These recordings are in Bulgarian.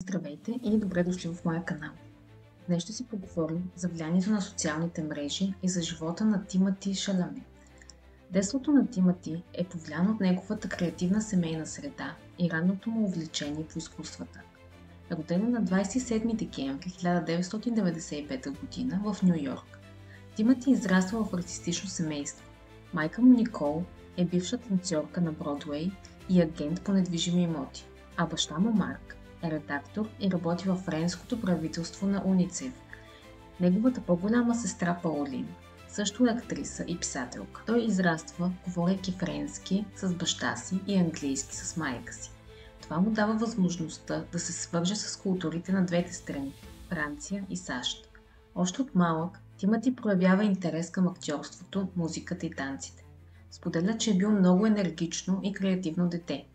Здравейте и добре дошли в моя канал. Днес ще си поговорим за влиянието на социалните мрежи и за живота на Тимати Шаламе. Детството на Тимати е повлияно от неговата креативна семейна среда и ранното му увлечение по изкуствата. Роден е на 27 декември 1995 г. в Ню Йорк. Тимати израства в артистично семейство. Майка му Никол е бивша танцорка на Бродуей и агент по недвижими имоти, а баща му Марк е редактор и работи във френското правителство на УНИЦЕФ. Неговата по-голяма сестра Паулин също е актриса и писателка. Той израства, говорейки френски с баща си и английски с майка си. Това му дава възможността да се свърже с културите на двете страни – Франция и САЩ. Още от малък Тимати проявява интерес към актьорството, музиката и танците. Споделя, че е бил много енергично и креативно дете.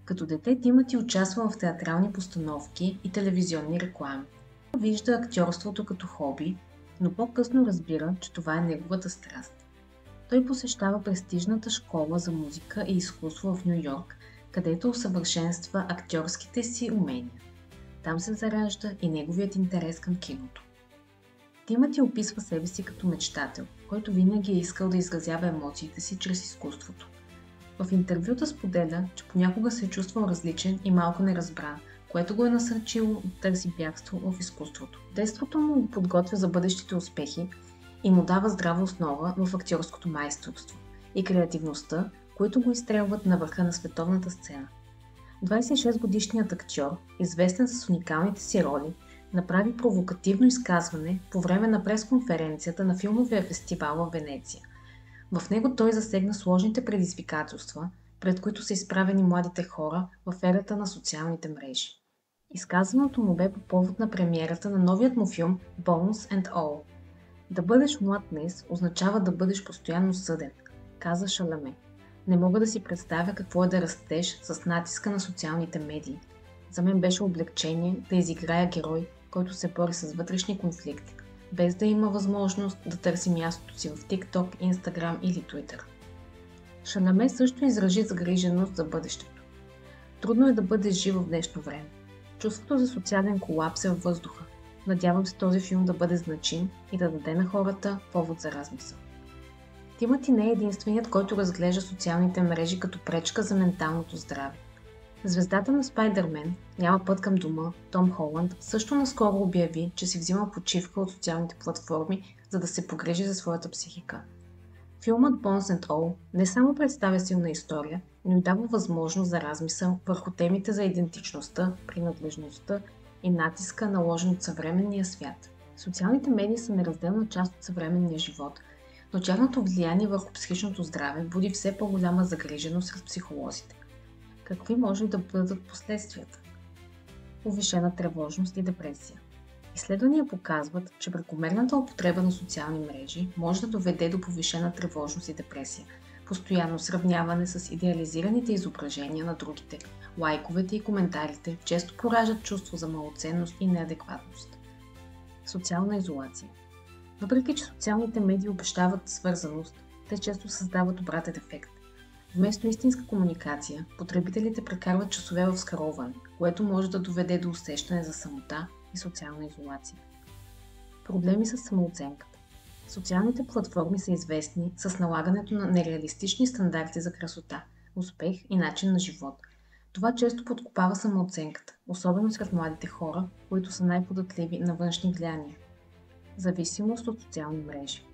Като дете Тимати участва в театрални постановки и телевизионни реклами. Вижда актьорството като хоби, но по-късно разбира, че това е неговата страст. Той посещава престижната школа за музика и изкуство в Ню Йорк, където усъвършенства актьорските си умения. Там се заражда и неговият интерес към киното. Тимати описва себе си като мечтател, който винаги е искал да изразява емоциите си чрез изкуството. В интервюта споделя, че понякога се е чувствал различен и малко неразбран, което го е насърчило да търси бягство в изкуството. Детството му го подготвя за бъдещите успехи и му дава здрава основа в актьорското майсторство и креативността, които го изстрелват на върха на световната сцена. 26-годишният актьор, известен с уникалните си роли, направи провокативно изказване по време на пресконференцията на филмовия фестивал в Венеция. В него той засегна сложните предизвикателства, пред които са изправени младите хора в ерата на социалните мрежи. Изказването му бе по повод на премиерата на новият му филм Bones and All. Да бъдеш млад днес означава да бъдеш постоянно съден, каза Шаламе. Не мога да си представя какво е да растеш с натиска на социалните медии. За мен беше облегчение да изиграя герой, който се бори с вътрешни конфликти, без да има възможност да търси мястото си в TikTok, Instagram или Twitter. Шаламе също изрази загриженост за бъдещето. Трудно е да бъдеш жив в днешно време. Чувството за социален колапс е във въздуха. Надявам се този филм да бъде значим и да даде на хората повод за размисъл. Тимати не е единственият, който разглежда социалните мрежи като пречка за менталното здраве. Звездата на Спайдърмен "Няма път към дома" Том Холанд също наскоро обяви, че си взима почивка от социалните платформи, за да се погрижи за своята психика. Филмът Bones and All не само представя силна история, но и дава възможност за размисъл върху темите за идентичността, принадлежността и натиска, наложен от съвременния свят. Социалните медии са неразделна част от съвременния живот, но тяхното влияние върху психичното здраве буди все по-голяма загриженост сред психолозите. Какви може да бъдат последствията? Повишена тревожност и депресия. Изследвания показват, че прекомерната употреба на социални мрежи може да доведе до повишена тревожност и депресия, постоянно сравняване с идеализираните изображения на другите, лайковете и коментарите често пораждат чувство за малоценност и неадекватност. Социална изолация. Въпреки че социалните медии обещават свързаност, те често създават обратен ефект. Вместо истинска комуникация, потребителите прекарват часове в скролване, което може да доведе до усещане за самота и социална изолация. Проблеми с самооценката. Социалните платформи са известни с налагането на нереалистични стандарти за красота, успех и начин на живот. Това често подкопава самооценката, особено сред младите хора, които са най-податливи на външни влияния. Зависимост от социални мрежи.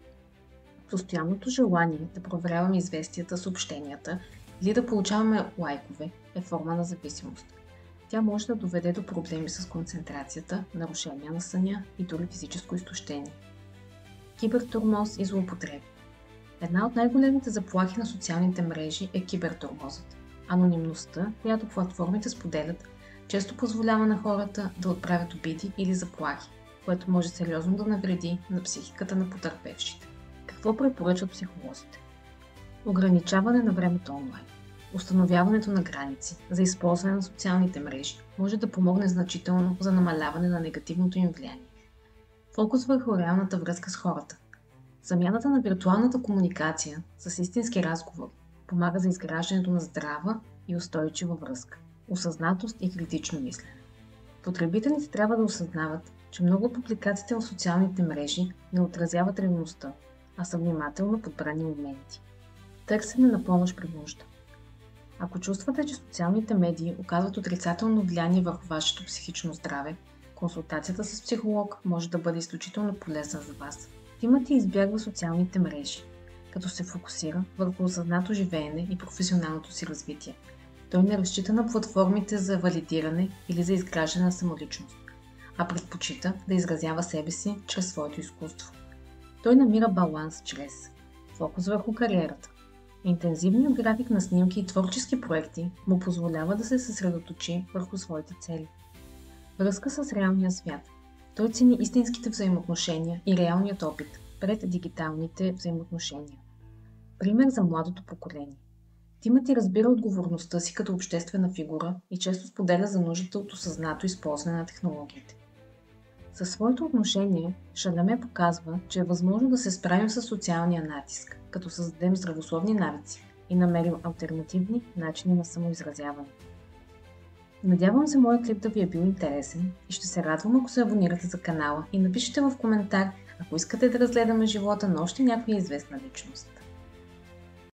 Постоянното желание да проверяваме известията, съобщенията или да получаваме лайкове е форма на зависимост. Тя може да доведе до проблеми с концентрацията, нарушения на съня и дори физическо изтощение. Кибертурмоз и злоупотреби. Една от най-големите заплахи на социалните мрежи е кибертурмозът. Анонимността, която платформите споделят, често позволява на хората да отправят обиди или заплахи, което може сериозно да навреди на психиката на потърпевшите. Какво препоръчват психолозите? Ограничаване на времето онлайн. Установяването на граници за използване на социалните мрежи може да помогне значително за намаляване на негативното им влияние. Фокус върху реалната връзка с хората. Замяната на виртуалната комуникация с истински разговор помага за изграждането на здрава и устойчива връзка, осъзнатост и критично мислене. Потребителите трябва да осъзнават, че много от публикациите в социалните мрежи не отразяват реалността, а са внимателно подбрани моменти. Търсене на помощ при нужда. Ако чувствате, че социалните медии оказват отрицателно влияние върху вашето психично здраве, консултацията с психолог може да бъде изключително полезна за вас. Тимати избягва социалните мрежи, като се фокусира върху осъзнато живеене и професионалното си развитие. Той не разчита на платформите за валидиране или за изграждане на самоличност, а предпочита да изразява себе си чрез своето изкуство. Той намира баланс чрез фокус върху кариерата. Интензивният график на снимки и творчески проекти му позволява да се съсредоточи върху своите цели. Връзка с реалния свят. Той цени истинските взаимоотношения и реалният опит пред дигиталните взаимоотношения. Пример за младото поколение. Тимати разбира отговорността си като обществена фигура и често споделя за нуждата от осъзнато използване на технологиите. Със своето отношение Шаламе показва, че е възможно да се справим с социалния натиск, като създадем здравословни навици и намерим алтернативни начини на самоизразяване. Надявам се моят клип да ви е бил интересен и ще се радвам, ако се абонирате за канала и напишете в коментар, ако искате да разгледаме живота на още някоя известна личност.